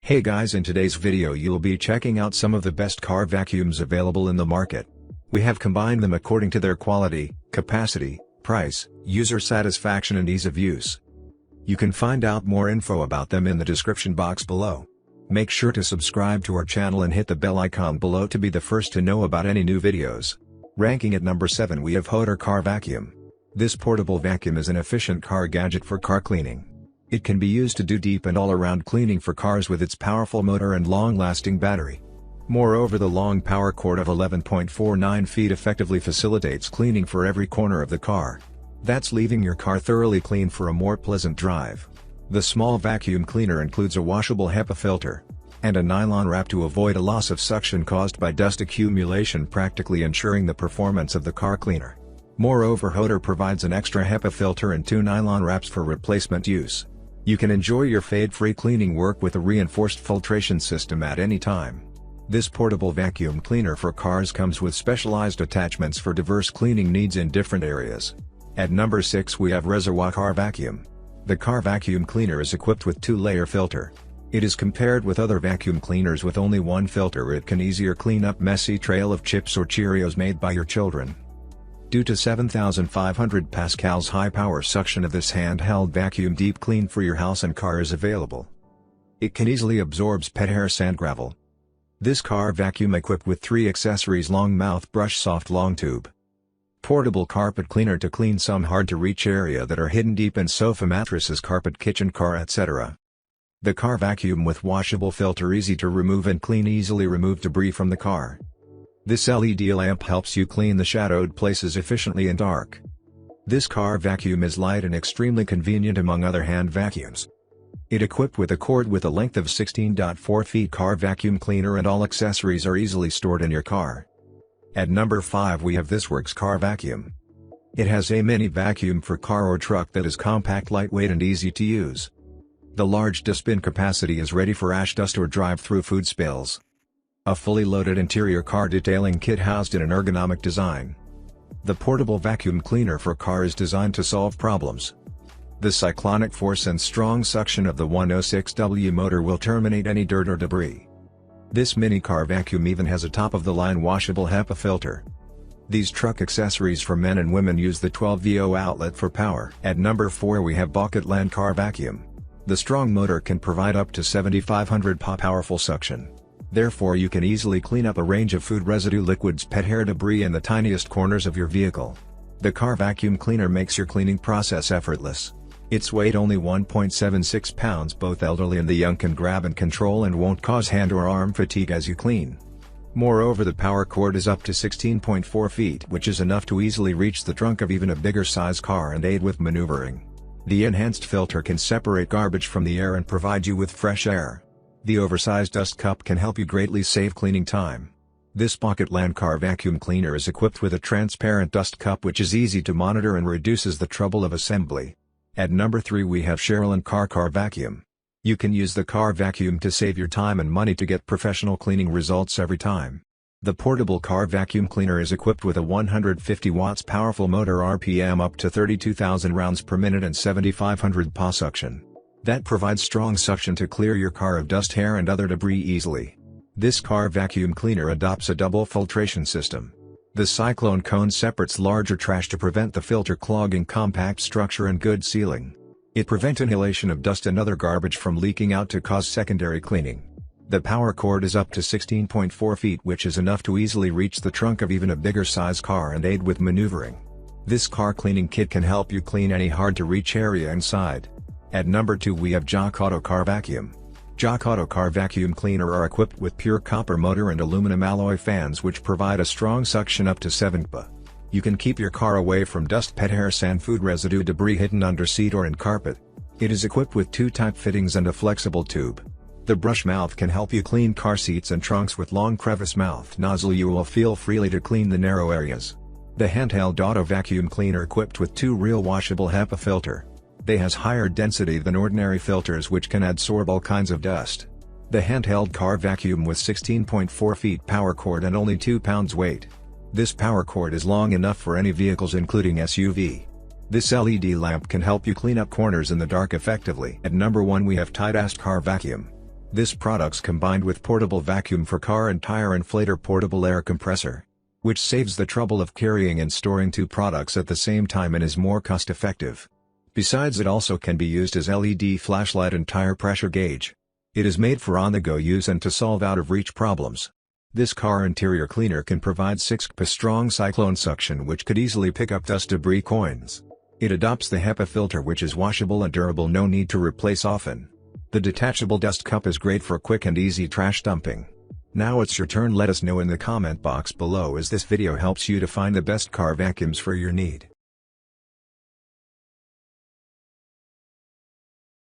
Hey guys, in today's video you'll be checking out some of the best car vacuums available in the market. We have combined them according to their quality, capacity, price, user satisfaction and ease of use. You can find out more info about them in the description box below. Make sure to subscribe to our channel and hit the bell icon below to be the first to know about any new videos. Ranking at number 7 we have HOTOR Car Vacuum. This portable vacuum is an efficient car gadget for car cleaning. It can be used to do deep and all-around cleaning for cars with its powerful motor and long-lasting battery. Moreover, the long power cord of 11.49 feet effectively facilitates cleaning for every corner of the car. That's leaving your car thoroughly clean for a more pleasant drive. The small vacuum cleaner includes a washable HEPA filter and a nylon wrap to avoid a loss of suction caused by dust accumulation, practically ensuring the performance of the car cleaner. Moreover, HOTOR provides an extra HEPA filter and 2 nylon wraps for replacement use. You can enjoy your fade-free cleaning work with a reinforced filtration system at any time. This portable vacuum cleaner for cars comes with specialized attachments for diverse cleaning needs in different areas. At number 6 we have Reserwa Car Vacuum. The car vacuum cleaner is equipped with 2-layer filter. It is compared with other vacuum cleaners with only one filter. It can easier clean up messy trail of chips or Cheerios made by your children. Due to 7,500 pascals high power suction of this handheld vacuum, deep clean for your house and car is available. It can easily absorbs pet hair, sand, gravel. This car vacuum equipped with 3 accessories: long mouth brush, soft long tube, portable carpet cleaner to clean some hard to reach area that are hidden deep in sofa, mattresses, carpet, kitchen, car, etc. The car vacuum with washable filter, easy to remove and clean, easily remove debris from the car. This LED lamp helps you clean the shadowed places efficiently in dark. This car vacuum is light and extremely convenient among other hand vacuums. It equipped with a cord with a length of 16.4 feet. Car vacuum cleaner and all accessories are easily stored in your car. At number 5 we have this Works Car Vacuum. It has a mini vacuum for car or truck that is compact, lightweight and easy to use. The large dustbin capacity is ready for ash, dust or drive-through food spills. A fully loaded interior car detailing kit housed in an ergonomic design. The portable vacuum cleaner for car is designed to solve problems. The cyclonic force and strong suction of the 106W motor will terminate any dirt or debris. This mini car vacuum even has a top-of-the-line washable HEPA filter. These truck accessories for men and women use the 12V outlet for power. At number 4 we have Bucketland Car Vacuum. The strong motor can provide up to 7,500 PA powerful suction. Therefore you can easily clean up a range of food residue, liquids, pet hair, debris in the tiniest corners of your vehicle. The car vacuum cleaner makes your cleaning process effortless. Its weight only 1.76 pounds. Both elderly and the young can grab and control and won't cause hand or arm fatigue as you clean. Moreover, the power cord is up to 16.4 feet, which is enough to easily reach the trunk of even a bigger size car and aid with maneuvering. The enhanced filter can separate garbage from the air and provide you with fresh air. The oversized dust cup can help you greatly save cleaning time. This Bucketland car vacuum cleaner is equipped with a transparent dust cup which is easy to monitor and reduces the trouble of assembly. At number 3 we have Chery Car Vacuum. You can use the car vacuum to save your time and money to get professional cleaning results every time. The portable car vacuum cleaner is equipped with a 150 watts powerful motor, RPM up to 32,000 rounds per minute and 7,500 PA suction. That provides strong suction to clear your car of dust, hair and other debris easily. This car vacuum cleaner adopts a double filtration system. The cyclone cone separates larger trash to prevent the filter clogging compact structure and good sealing. It prevents inhalation of dust and other garbage from leaking out to cause secondary cleaning. The power cord is up to 16.4 feet, which is enough to easily reach the trunk of even a bigger size car and aid with maneuvering. This car cleaning kit can help you clean any hard to reach area inside. At number 2 we have HOTOR Car Vacuum. HOTOR Car Vacuum Cleaner are equipped with pure copper motor and aluminum alloy fans which provide a strong suction up to 7 PA. You can keep your car away from dust, pet hair, sand, food residue, debris hidden under seat or in carpet. It is equipped with 2 tight fittings and a flexible tube. The brush mouth can help you clean car seats and trunks. With long crevice mouth nozzle you will feel freely to clean the narrow areas. The handheld auto vacuum cleaner equipped with 2 real washable HEPA filter. They has higher density than ordinary filters which can absorb all kinds of dust. The handheld car vacuum with 16.4 feet power cord and only 2 pounds weight. This power cord is long enough for any vehicles including SUV. This LED lamp can help you clean up corners in the dark effectively. At number 1 we have Tightass Car Vacuum. This product's combined with portable vacuum for car and tire inflator portable air compressor, which saves the trouble of carrying and storing two products at the same time and is more cost-effective. Besides, it also can be used as LED flashlight and tire pressure gauge. It is made for on-the-go use and to solve out-of-reach problems. This car interior cleaner can provide 6 kPa strong cyclone suction which could easily pick up dust debris coins. It adopts the HEPA filter which is washable and durable, no need to replace often. The detachable dust cup is great for quick and easy trash dumping. Now it's your turn. Let us know in the comment box below as this video helps you to find the best car vacuums for your need.